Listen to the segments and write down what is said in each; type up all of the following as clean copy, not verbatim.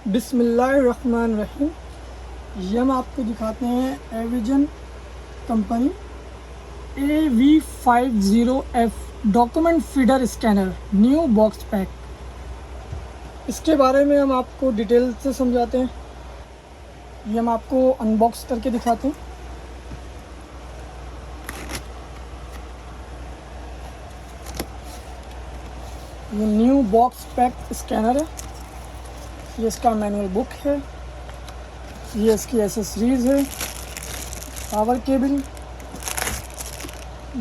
बिस्मिल्लाहिर्रहमानिर्रहीम। ये हम आपको दिखाते हैं Avision company AV50F document feeder scanner new box pack. इसके बारे में हम आपको डिटेल से समझाते हैं। ये हम आपको अनबॉक्स करके दिखाते हैं। ये न्यू बॉक्स पैक स्कैनर है। ये इसका मैनुअल बुक है, ये इसकी एसेसरीज है, power cable,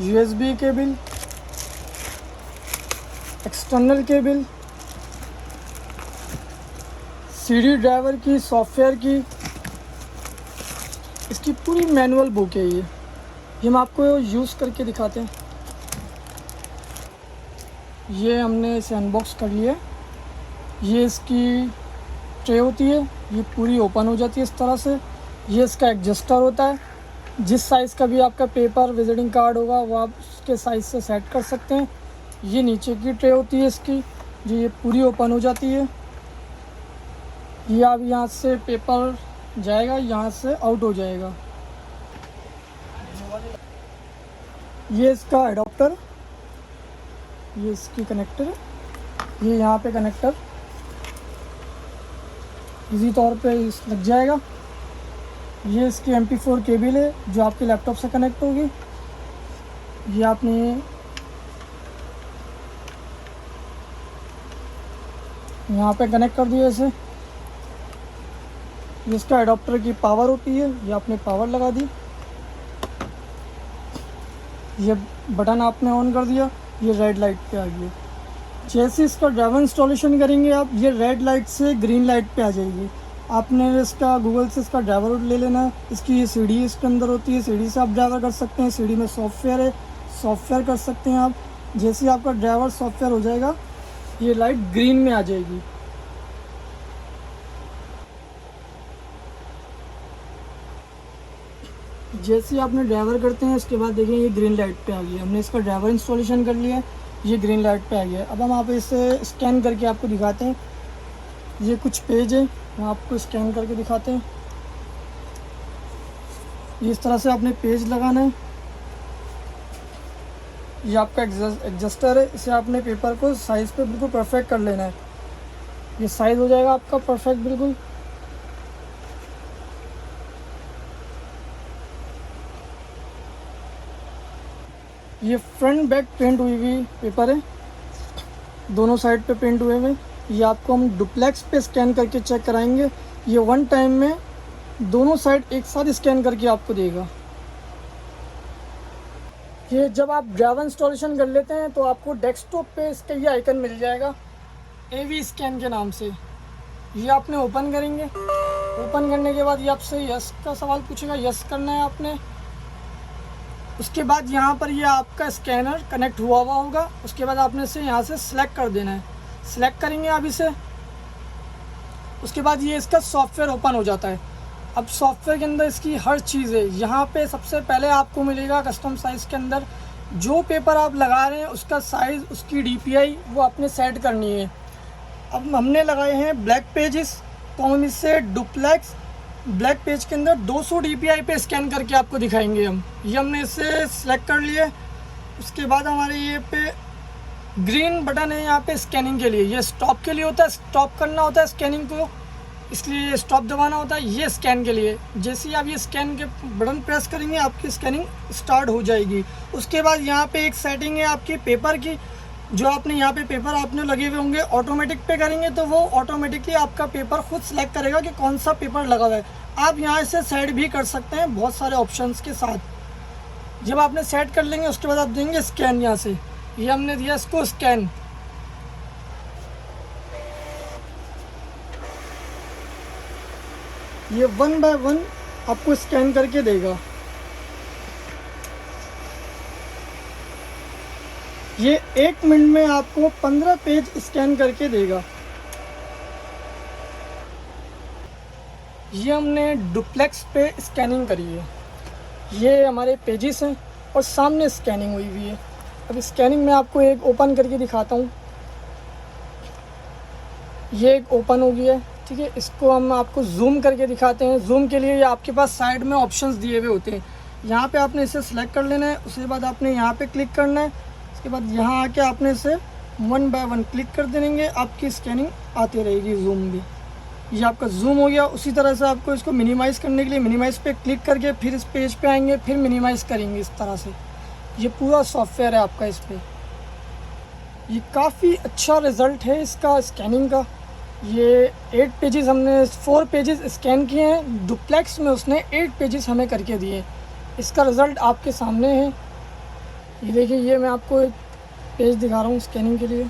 USB cable, external cable, CD driver की, सॉफ्टवेयर की, इसकी पूरी मैनुअल बुक है। ये हम आपको यूज़ करके दिखाते हैं। ये हमने इसे अनबॉक्स कर लिया। ये इसकी ट्रे होती है, ये पूरी ओपन हो जाती है इस तरह से। ये इसका एडजस्टर होता है, जिस साइज़ का भी आपका पेपर विजिटिंग कार्ड होगा वो आप उसके साइज़ से सेट कर सकते हैं। ये नीचे की ट्रे होती है इसकी, जो ये पूरी ओपन हो जाती है। ये अब यहाँ से पेपर जाएगा, यहाँ से आउट हो जाएगा। ये इसका एडाप्टर, ये इसकी कनेक्टर है। ये यहाँ पे कनेक्टर इसी तौर पे लग जाएगा। ये इसकी MP4 केबल है जो आपके लैपटॉप से कनेक्ट होगी। ये आपने यहाँ पे कनेक्ट कर दिया इसे। ये इसका एडाप्टर की पावर होती है, ये आपने पावर लगा दी। ये बटन आपने ऑन कर दिया, ये रेड लाइट पे आ गई। जैसे इसका ड्राइवर इंस्टॉलेशन करेंगे आप, ये रेड लाइट से ग्रीन लाइट पे आ जाएगी। आपने इसका गूगल से इसका ड्राइवर ले लेना है। इसकी ये CD इसके अंदर होती है, CD से आप ड्राइवर कर सकते हैं। CD में सॉफ्टवेयर है, सॉफ्टवेयर कर सकते हैं आप। जैसे ही आपका ड्राइवर सॉफ्टवेयर हो जाएगा, ये लाइट ग्रीन में आ जाएगी। जैसे ही आपने ड्राइवर करते हैं, उसके बाद देखें ये ग्रीन लाइट पे आ गई। हमने इसका ड्राइवर इंस्टॉलेशन कर लिया है, ये ग्रीन लाइट पे आ गया। अब हम आप इसे स्कैन करके आपको दिखाते हैं। ये कुछ पेज है, हम आपको स्कैन करके दिखाते हैं। ये इस तरह से आपने पेज लगाना है। ये आपका एडजस्टर है, इसे आपने पेपर को साइज़ पे बिल्कुल परफेक्ट कर लेना है। ये साइज़ हो जाएगा आपका परफेक्ट बिल्कुल। ये फ्रंट बैक प्रिंट हुई हुई पेपर है, दोनों साइड पे प्रिंट हुए हुए। ये आपको हम डुप्लेक्स पे स्कैन करके चेक कराएंगे। ये वन टाइम में दोनों साइड एक साथ स्कैन करके आपको देगा। ये जब आप ड्राइवर इंस्टॉलेशन कर लेते हैं तो आपको डेस्कटॉप पे इसका ये आइकन मिल जाएगा AV स्कैन के नाम से। ये आपने ओपन करेंगे। ओपन करने के बाद ये आपसे यस का सवाल पूछेगा, यस करना है आपने। उसके बाद यहाँ पर ये आपका स्कैनर कनेक्ट हुआ होगा। उसके बाद आपने इसे यहाँ से सिलेक्ट कर देना है। सिलेक्ट करेंगे आप इसे। उसके बाद ये इसका सॉफ्टवेयर ओपन हो जाता है। अब सॉफ्टवेयर के अंदर इसकी हर चीज़ है। यहाँ पे सबसे पहले आपको मिलेगा कस्टम साइज़ के अंदर जो पेपर आप लगा रहे हैं उसका साइज़, उसकी DPI वो आपने सेट करनी है। अब हमने लगाए हैं ब्लैक पेजेस, तो हम इससे डुप्लेक्स ब्लैक पेज के अंदर 200 DPI पे स्कैन करके आपको दिखाएंगे हम। ये हमने इसे सिलेक्ट कर लिया। उसके बाद हमारे ये पे ग्रीन बटन है यहाँ पे स्कैनिंग के लिए। ये स्टॉप के लिए होता है, स्टॉप करना होता है स्कैनिंग को, इसलिए ये स्टॉप दबाना होता है। ये स्कैन के लिए, जैसे ही आप ये स्कैन के बटन प्रेस करेंगे आपकी स्कैनिंग स्टार्ट हो जाएगी। उसके बाद यहाँ पे एक सेटिंग है आपके पेपर की, जो आपने यहाँ पे पेपर आपने लगे हुए होंगे ऑटोमेटिक पे करेंगे तो वो ऑटोमेटिकली आपका पेपर खुद सेलेक्ट करेगा कि कौन सा पेपर लगा हुआ है। आप यहाँ से सेट भी कर सकते हैं बहुत सारे ऑप्शंस के साथ। जब आपने सेट कर लेंगे उसके बाद आप देंगे स्कैन। यहाँ से ये हमने दिया इसको स्कैन। ये 1 बाय 1 आपको स्कैन करके देगा। ये 1 मिनट में आपको 15 पेज स्कैन करके देगा। ये हमने डुप्लेक्स पे स्कैनिंग करी है। ये हमारे पेजेस हैं और सामने स्कैनिंग हुई हुई है। अब स्कैनिंग में आपको एक ओपन करके दिखाता हूँ। ये एक ओपन हो गया है। ठीक है, इसको हम आपको जूम करके दिखाते हैं। जूम के लिए ये आपके पास साइड में ऑप्शंस दिए हुए होते हैं। यहाँ पे आपने इसे सेलेक्ट कर लेना है, उसके बाद आपने यहाँ पे क्लिक करना है। उसके बाद यहाँ आके आपने इसे 1 बाय 1 क्लिक कर देंगे, आपकी स्कैनिंग आती रहेगी। जूम भी ये आपका जूम हो गया। उसी तरह से आपको इसको मिनिमाइज़ करने के लिए मिनिमाइज़ पे क्लिक करके फिर इस पेज पे आएंगे, फिर मिनिमाइज़ करेंगे इस तरह से। ये पूरा सॉफ्टवेयर है आपका इस पर। ये काफ़ी अच्छा रिज़ल्ट है इसका स्कैनिंग का। ये 8 पेजेस हमने 4 पेजेस स्कैन किए हैं, डुप्लेक्स में उसने 8 पेजेस हमें करके दिए। इसका रिज़ल्ट आपके सामने है। ये देखिए, ये मैं आपको एक पेज दिखा रहा हूँ स्कैनिंग के लिए।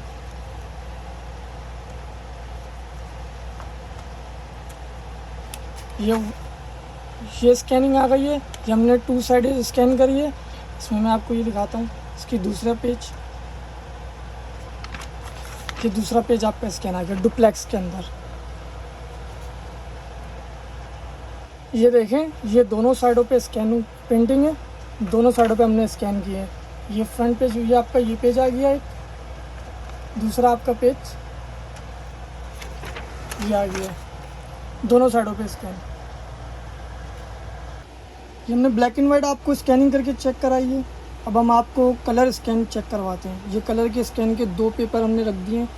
ये स्कैनिंग आ गई है। ये हमने 2 साइड स्कैन करी है। इसमें मैं आपको ये दिखाता हूँ इसकी दूसरा पेज। ये दूसरा पेज आपका स्कैन आ गया डुप्लेक्स के अंदर। ये देखें, ये दोनों साइडों पे स्कैन पेंटिंग है, दोनों साइडों पे हमने स्कैन किए हैं। ये फ्रंट पेज, ये आपका ये पेज आ गया एक, दूसरा आपका पेज ये आ गया, दोनों साइडों पे स्कैन। ये हमने ब्लैक एंड वाइट आपको स्कैनिंग करके चेक कराई है। अब हम आपको कलर स्कैन चेक करवाते हैं। ये कलर के स्कैन के 2 पेपर हमने रख दिए हैं।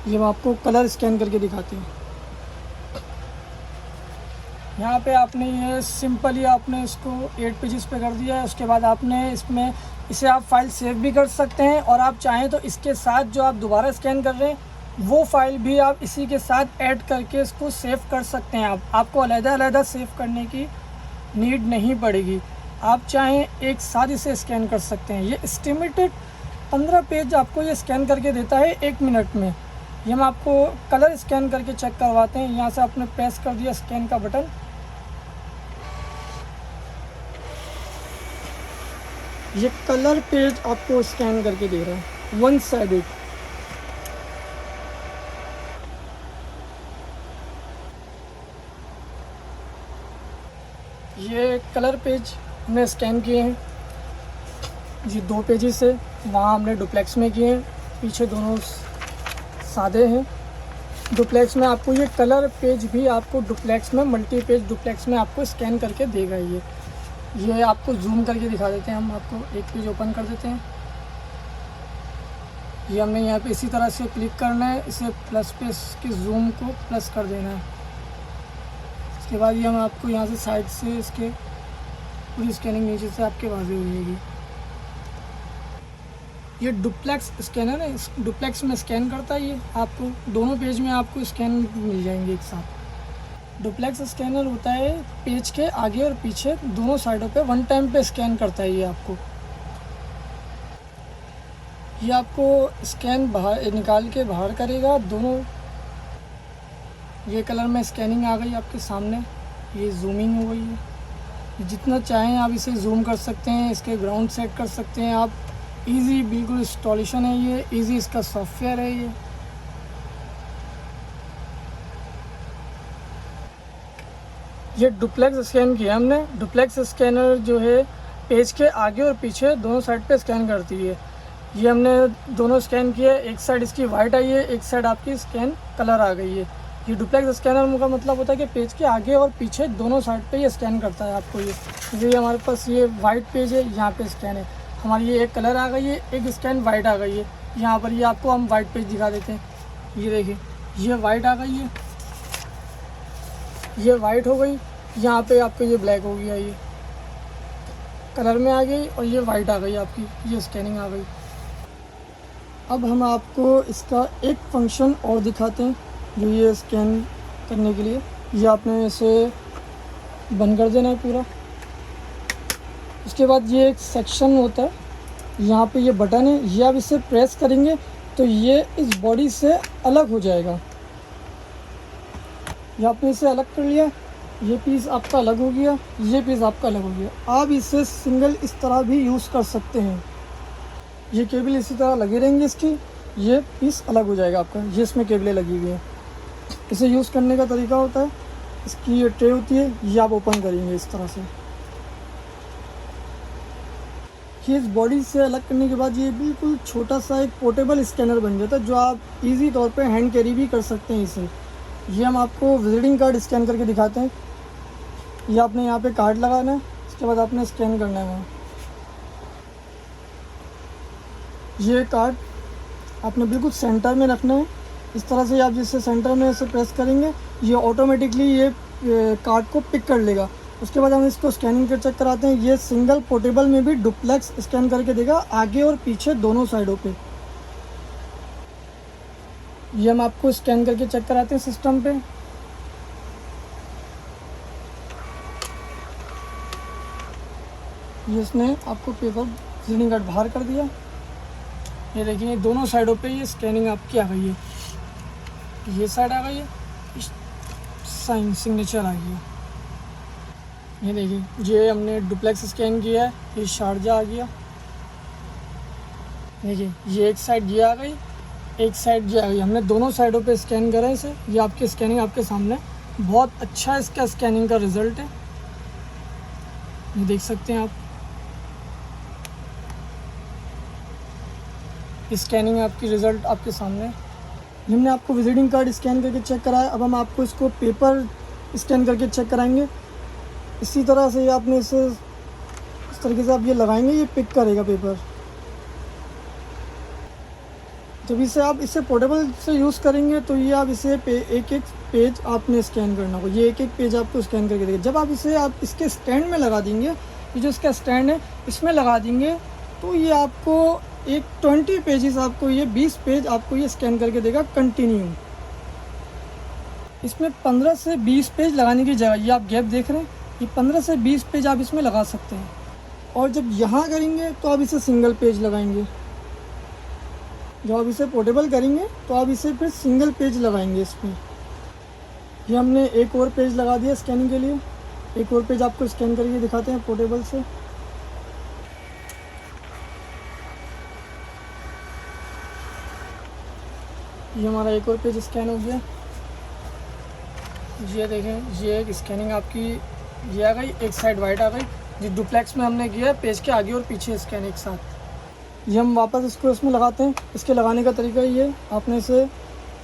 ये हम आपको कलर स्कैन करके दिखाते हैं। यहाँ पे आपने ये सिंपली आपने इसको 8 पेजेस पे कर दिया है। उसके बाद आपने इसमें इसे आप फाइल सेव भी कर सकते हैं, और आप चाहें तो इसके साथ जो आप दोबारा स्कैन कर रहे हैं वो फाइल भी आप इसी के साथ ऐड करके इसको सेव कर सकते हैं। आपको अलग-अलग सेव करने की नीड नहीं पड़ेगी। आप चाहें एक साथ इसे स्कैन कर सकते हैं। ये एस्टिमेटेड 15 पेज आपको ये स्कैन करके देता है 1 मिनट में। ये हम आपको कलर स्कैन करके चेक करवाते हैं। यहाँ से आपने प्रेस कर दिया स्कैन का बटन, ये कलर पेज आपको स्कैन करके दे रहा है 1 साइडेड। ये कलर पेज हमने स्कैन किए हैं। ये 2 पेजेस है, वहाँ हमने डुप्लेक्स में किए हैं, पीछे दोनों सादे हैं। डुप्लेक्स में आपको ये कलर पेज भी आपको डुप्लेक्स में मल्टी पेज डुप्लेक्स में आपको स्कैन करके देगा। ये आपको जूम करके दिखा देते हैं। हम आपको एक पेज ओपन कर देते हैं। ये हमने यहाँ पे इसी तरह से क्लिक करना है, इसे प्लस पे इसके जूम को प्लस कर देना है। उसके बाद ये हम आपको यहाँ से साइड से इसके पूरी स्कैनिंग नीचे से आपके वाज़े हो जाएगी। ये डुप्लेक्स स्कैनर है, इस डुप्लेक्स में स्कैन करता है। ये आपको दोनों पेज में आपको स्कैन मिल जाएंगे एक साथ। डुप्लेक्स स्कैनर होता है पेज के आगे और पीछे दोनों साइडों पे 1 टाइम पे स्कैन करता है। ये आपको स्कैन बाहर निकाल के बाहर करेगा दोनों। ये कलर में स्कैनिंग आ गई आपके सामने, ये जूमिंग हो गई है। जितना चाहें आप इसे जूम कर सकते हैं, इसके ग्राउंड सेट कर सकते हैं आप। इजी बिल्कुल इंस्टॉलेशन है, ये इजी इसका सॉफ्टवेयर है। ये डुप्लेक्स स्कैन किया हमने। डुप्लेक्स स्कैनर जो है पेज के आगे और पीछे दोनों साइड पे स्कैन करती है। ये हमने दोनों स्कैन किए, एक साइड इसकी वाइट आई है, एक साइड आपकी स्कैन कलर आ गई है। ये डुप्लेक्स स्कैनर का मतलब होता है कि पेज के आगे और पीछे दोनों साइड पे ये स्कैन करता है आपको। ये हमारे पास ये वाइट पेज है, यहाँ पे स्कैन है हमारी। ये एक कलर आ गई है, एक स्कैन वाइट आ गई है। यहाँ पर ये आपको हम वाइट पेज दिखा देते हैं। ये देखिए, ये वाइट आ गई है, ये वाइट हो गई। यहाँ पे आपको ये ब्लैक हो गया, ये कलर में आ गई, और ये वाइट आ गई आपकी, ये स्कैनिंग आ गई। अब हम आपको इसका एक फंक्शन और दिखाते हैं जो ये स्कैन करने के लिए। ये आपने इसे बंद कर देना है पूरा। उसके बाद ये एक सेक्शन होता है, यहाँ पे ये बटन है, ये आप इसे प्रेस करेंगे तो ये इस बॉडी से अलग हो जाएगा। ये आपने इसे अलग कर लिया, ये पीस आपका अलग हो गया, ये पीस आपका अलग हो गया। आप इसे सिंगल इस तरह भी यूज़ कर सकते हैं। ये केबल इसी तरह लगी रहेंगी इसकी, ये पीस अलग हो जाएगा आपका। ये इसमें केबलें लगी हुई हैं। इसे यूज़ करने का तरीका होता है, इसकी ये ट्रे होती है, ये आप ओपन करेंगे इस तरह से। ये इस बॉडी से अलग करने के बाद ये बिल्कुल छोटा सा एक पोर्टेबल स्कैनर बन जाता है, जो आप इजी तौर पे हैंड कैरी भी कर सकते हैं इसे। ये हम आपको विजिटिंग कार्ड स्कैन करके दिखाते हैं। ये आपने यहाँ पे कार्ड लगाना है, इसके बाद आपने स्कैन करना है वहाँ। ये कार्ड आपने बिल्कुल सेंटर में रखना है। इस तरह से आप जिससे सेंटर में इसे प्रेस करेंगे ये ऑटोमेटिकली ये कार्ड को पिक कर लेगा। उसके बाद हम इसको स्कैनिंग कर चेक कराते हैं। ये सिंगल पोर्टेबल में भी डुप्लेक्स स्कैन करके देगा, आगे और पीछे दोनों साइडों पे। ये हम आपको स्कैन करके चेक कराते हैं सिस्टम पे। ये इसने आपको पेपर विजिटिंग कार्ड बाहर कर दिया। ये देखिए दोनों साइडों पे ये स्कैनिंग आपकी आ गई है। ये साइड आ गई है, साइन सिग्नेचर आ गई है। ये देखिए ये हमने डुप्लेक्स स्कैन किया है, ये शारजा आ गया। देखिए ये एक साइड ये आ गई, एक साइड ये आ गई। हमने दोनों साइडों पे स्कैन करा है इसे। ये आपकी स्कैनिंग आपके सामने, बहुत अच्छा इसका स्कैनिंग का रिज़ल्ट है। ये देख सकते हैं आप, स्कैनिंग आपकी रिज़ल्ट आपके सामने। हमने आपको विजिटिंग कार्ड स्कैन करके चेक कराया। अब हम आपको इसको पेपर स्कैन करके चेक कराएंगे। इसी तरह से ये आपने इसे इस तरीके से आप ये लगाएंगे, ये पिक करेगा पेपर। जब इसे आप इसे पोर्टेबल से यूज़ करेंगे तो ये आप इसे एक एक पेज आपने स्कैन करना होगा। ये एक एक पेज आपको स्कैन करके देगा। जब आप इसे आप इसके स्टैंड में लगा देंगे, ये जो इसका स्टैंड है इसमें लगा देंगे, तो ये आपको एक 20 पेजेस आपको ये 20 पेज आपको ये स्कैन करके देगा कंटिन्यू। इसमें 15 से 20 पेज लगाने की जगह ये आप गैप देख रहे हैं, ये 15 से 20 पेज आप इसमें लगा सकते हैं। और जब यहाँ करेंगे तो आप इसे सिंगल पेज लगाएंगे। जब आप इसे पोर्टेबल करेंगे तो आप इसे फिर सिंगल पेज लगाएंगे इसमें। ये हमने एक और पेज लगा दिया स्कैनिंग के लिए। एक और पेज आपको स्कैन करके दिखाते हैं पोर्टेबल से। ये हमारा एक और पेज स्कैन हो गया। ये देखें, ये एक स्कैनिंग आपकी ये आ गई, एक साइड वाइट आ गई। जी डुप्लेक्स में हमने किया है, पेज के आगे और पीछे स्कैन एक साथ। ये हम वापस इसको इसमें लगाते हैं। इसके लगाने का तरीका ये, आपने इसे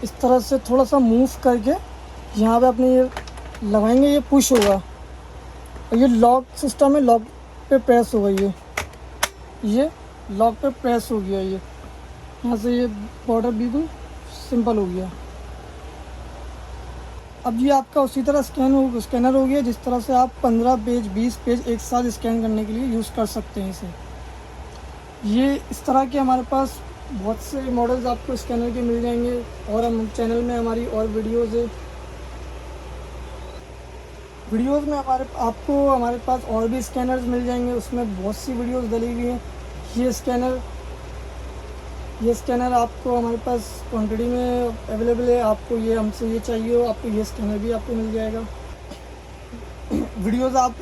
इस तरह से थोड़ा सा मूव करके यहाँ पे अपने ये लगाएंगे, ये पुश होगा और ये लॉक सिस्टम है, लॉक पे प्रेस होगा। ये लॉक पे प्रेस हो गया। ये यहाँ से ये बॉर्डर बिल्कुल सिंपल हो गया। अब ये आपका उसी तरह स्कैनर हो गया जिस तरह से आप 15 पेज 20 पेज एक साथ स्कैन करने के लिए यूज़ कर सकते हैं इसे। ये इस तरह के हमारे पास बहुत से मॉडल्स आपको स्कैनर के मिल जाएंगे और हम चैनल में हमारी और वीडियोज़ है। वीडियोज़ में हमारे पास और भी स्कैनर्स मिल जाएंगे, उसमें बहुत सी वीडियोज़ डली हुई हैं। ये स्कैनर आपको हमारे पास क्वांटिटी में अवेलेबल है। आपको ये हमसे ये चाहिए हो, आपको ये स्कैनर भी आपको मिल जाएगा। वीडियोज़ आप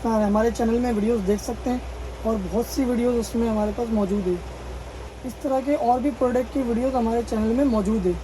हमारे चैनल में वीडियोज़ देख सकते हैं और बहुत सी वीडियोज़ उसमें हमारे पास मौजूद है। इस तरह के और भी प्रोडक्ट की वीडियोज़ हमारे चैनल में मौजूद है।